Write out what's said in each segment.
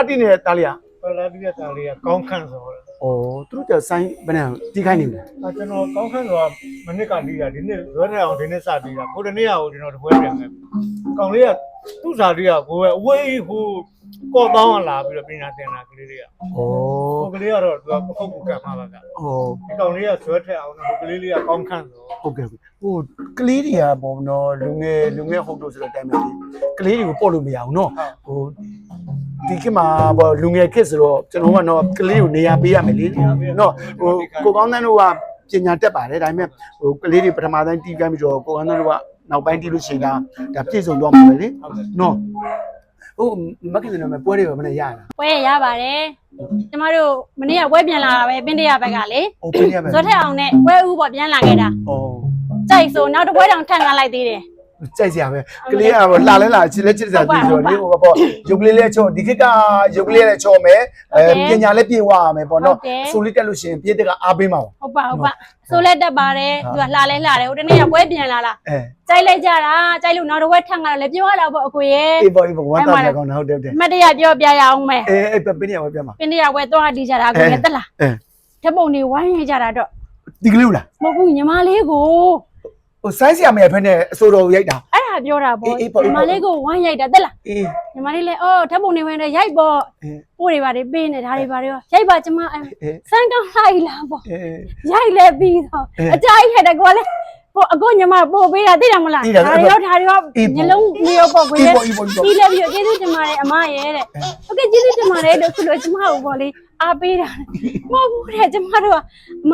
ဒီနဲ့တားလျာ ပလာပြီးတဲ့တာလေးကကောင်းခန့်ဆိုတော့ ။အော်သူတို့ကစိုင်းဘယ်နဲ့တီးခိုင်းနေလဲ ကျွန်တော်ကောင်းခန့်ဆိုတာမနစ်ကပြီးတာဒီနေ့ရွက်ထက်အောင်ဒီနေ့စပြီးတာကိုတနေ့ကိုကျွန်တော်တပွဲပြန်ခဲ့ကောင်လေးကသူ့စာလေးကကိုယ်အဝေးဟိုကော့တောင်းလာပြီးတော့ပြင်လာတင်လာကလေးလေးက ။အော် ကိုကလေးကတော့သူကပခုတ်ကူကတ်မှာပါက ။အော် ဒီကောင်လေးကရွက်ထက်အောင်ဟိုကလေးလေးကကောင်းခန့်ဆို ဟုတ်ကဲ့။ဟိုကလေးတွေကပေါ့နော်လူငယ်ဟုတ်တော့ဆိုတော့တိုင်းမှာလေကလေးတွေကိုပို့လို့မရအောင်နော်။ဟိုဒီကမှာပေါ့လူငယ်ခစ်ဆိုတော့ကျွန်တော်ကတော့ကလေးကိုနေရာပေးရမယ်လေနော်ဟိုကိုကောင်းတန်းတို့ကပညာတက်ပါတယ်ဒါပေမဲ့ဟိုကလေးတွေပထမတိုင်းတီးကြပြီးတော့ကိုကောင်းတန်းတို့ကနောက်ပိုင်းတီးလို့ရှိရင်ဒါပြည့်စုံတော့မှာပဲလေနော်ဟိုမက်ကင်းနေမှာပွဲတွေပဲမနဲ့ရတာ ပွဲရပါတယ်ကျမတို့မနေ့ကပွဲပြန်လာတာပဲပင်းတရဘက်ကလေ ဟုတ်ပြရမယ် ဇွတ်ထက်အောင်နဲ့ပွဲဦးပေါ့ပြန်လာခဲ့တာ ဩ ကြိုက်ဆိုနောက်တစ်ပွဲတောင်ထပ်ငါလိုက်သေးတယ် ကြိုက်စရာပဲကလေးကလာလဲလာချစ်လဲချစ်စရာပြီးဆိုတော့လေဟိုပေါ့ရုပ်ကလေးလဲချော့ဒီခေတ်ကရုပ်ကလေးလဲချော့မယ်ပညာလဲပြေဝရမယ်ပေါ့နော်ဆိုလေးတက်လို့ရှိရင်ပြေတဲ့ကအားပေးမှာ ဟုတ်ပါဆိုလဲတက်ပါတယ်သူကလှလဲလှတယ်ဟိုတနေ့ကပွဲပြန်လာလား အဲ ကြိုက်လိုက်ကြတာကြိုက်လို့နောက်တစ်ပွဲထပ်ငါလည်းပြောရတော့ပေါ့အကိုရဲ့ အေးပေါ့ဝမ်းသာတယ်ကောင်းဟုတ်တယ် မတ်တရပြောပြရအောင်မယ် အေးပင်းရပါပြမှာ ပင်းတရပွဲသွားတီးကြတာအကိုရဲ့တက်လားဓာတ်ပုံတွေဝိုင်းရကြတာတော့ ဒီကလေးလား မဟုတ်ဘူးညီမလေးကို ဟိုဆိုင်းစရာမရဖက်နဲ့အစိုးတော်ရိုက်တာ အဲ့ဒါပြောတာပေါ့ညီမလေးကိုဝိုင်းရိုက်တာတက်လား အေး ညီမလေးလည်းအော်ဓာတ်ပုံတွေဝင်တယ်ရိုက်ပေါ့ပို့တွေပါတယ်ပေးနေဒါတွေပါရောရိုက်ပါကျမစမ်းကောင်းလိုက်လားပေါ့ရိုက်လဲပြီးတော့အကြိုက်ခဲ့တယ်ကွာလေပေါ့အခုညီမပို့ပေးတာသိတယ်မလားဒါတွေရောညလုံးမျိုးပေါ့ကွေးပြီးလဲပြီးတော့ကျေးဇူးတင်ပါတယ်အမရဲ့တဲ့ဟုတ်ကဲ့ကျေးဇူးတင်ပါတယ်လို့ခုလိုကျမကိုပေါ့လေအားပေးတာမဟုတ်ဘူးတဲ့ကျမတို့ကမ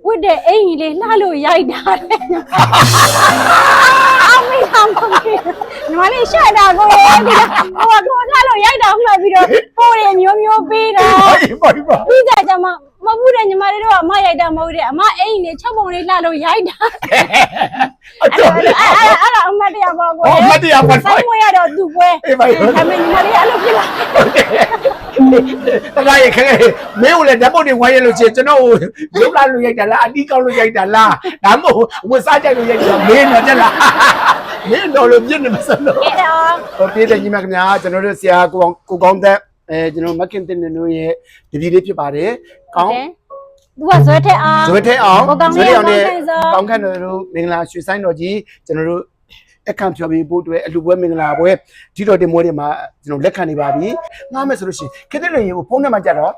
ဝတ်တဲ့အိမ်ကြီးလေးလှလို့ရိုက်တာတဲ့အမေဟမ်ပေါ့ညီမလေးရှာတာကိုဒီဟိုကလှလို့ရိုက်တာမှပြီးတော့ပို့ရမျိုးမျိုးပေးတာ ပါပြီးကြကြမှာမဟုတ်ဘူးတဲ့ညီမလေးတို့ကအမရိုက်တာမဟုတ်တဲ့အမအိမ်နေချက်ပုံလေးလှလို့ရိုက်တာအဲ့ဒါအမတရားပေါ့ကွယ် မတရားပါ ဆိုင်မွေးရတော့သူပွဲဒါပေမဲ့ညီမလေးအဲ့လိုဖြစ်လာ တခါရခဲမင်းကိုလည်းဓာတ်ပုံတွေဝိုင်းရလို့ချင်းကျွန်တော်ရုပ်လာလို့ရိုက်တာလားအတီးကောက်လို့ရိုက်တာလားဒါမှမဟုတ်ဝတ်စားကြိုက်လို့ရိုက်တာမင်းတော့တက်လားမင်းတော့လို့ပြည့်နေမစလို့ အဲ့တော့ ဟိုပြေးတဲ့ညီမခင်ဗျာကျွန်တော်တို့ဆရာကိုကောင်းတဲ့ကျွန်တော်မခင်တင်နေတို့ရဲ့တပည့်လေးဖြစ်ပါတယ်ကောင်း သူကဇွဲထက်အောင် ဇွဲထဲအောင် ကောင်းနဲ့ ကောင်းခန့်တို့မင်္ဂလာရွှေဆိုင်တော်ကြီးကျွန်တော်တို့အခမ်းဖြောပြီးပို့တွေ့အလှပွဲမင်္ဂလာပွဲဒီတော်တင်မွေးတွေမှာကျွန်တော်လက်ခံနေပါပြီငားမယ်ဆိုလို့ရှိရင်ခေတ္တတွေဖုန်းထဲမှာကြတော့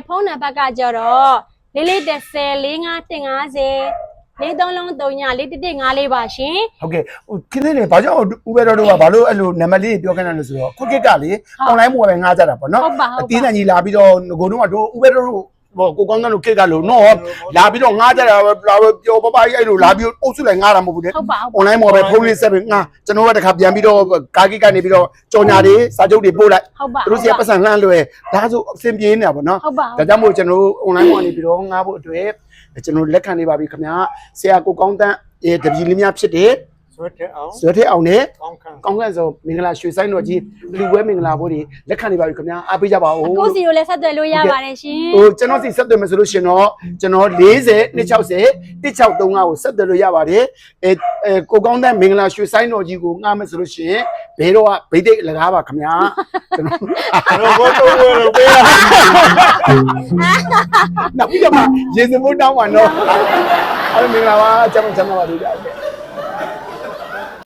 ဖုန်းနံပါတ်ကကြတော့44104504335334ပါရှင် ဟုတ်ကဲ့ဟိုခေတ္တတွေဘာကြောင့်ဥပဲတော်တို့ကဘာလို့အဲ့လိုနံပါတ်လေးပြောခိုင်းတယ်လို့ဆိုတော့ခုခေတ်ကလေအွန်လိုင်းမို့ပဲငားကြတာပေါ့နော်အတင်းတန်ကြီးလာပြီးတော့ငိုတော့တို့ဥပဲတော်တို့ဟိုကိုကောင်းတဲ့လူခေတ်ကလို့နော်လာပြီးတော့ငားကြတာလာပြောပပကြီးအဲ့လိုလာပြီးအုပ်စုလိုက်ငားတာမဟုတ်ဘူးလေ online မှာပဲဖုန်းလေးဆက်ပြီးငါကျွန်တော်ကတခါပြန်ပြီးတော့ကာကိကနေပြီးတော့ကြော်ညာတွေစာချုပ်တွေပို့လိုက်သူတို့စီကပတ်စံလှမ်းလွယ်ဒါဆိုအဆင်ပြေနေတာပေါ့နော်ဒါကြောင့်မို့ကျွန်တော်တို့ online မှာနေပြီးတော့ငားဖို့အတွက်ကျွန်တော်လက်ခံနေပါပြီခင်ဗျာဆရာကိုကောင်းတန်းရဲ့တပည့်လေးများဖြစ်တယ် ဇွတ်ထက်အောင် ဇွတ်ထဲအောင်နဲ့ ကောင်းခန့် ကောင်းကန့်ဆိုမင်္ဂလာရွှေဆိုင်တော်ကြီးလူပွဲမင်္ဂလာဘိုးတွေလက်ခံနေပါပြီခင်ဗျာအားပေးကြပါဦး ကိုစီကိုလည်းဆက်သွယ်လို့ရပါတယ်ရှင် ဟိုကျွန်တော်စီဆက်သွယ်မယ်ဆိုလို့ရှင်တော့ကျွန်တော်40 260 163ကိုဆက်သွယ်လို့ရပါတယ်ကိုကောင်းတဲ့မင်္ဂလာရွှေဆိုင်တော်ကြီးကိုငှားမယ်ဆိုလို့ရှင်ဘယ်တော့ကဗိသိက်လကားပါခင်ဗျာကျွန်တော်ဘောတော့လို့ပေးရနောက်ပြီးတော့ရေစမိုးတောင်းပါတော့အဲ့မင်္ဂလာပါအချမ်းချမ်းပါပါလို့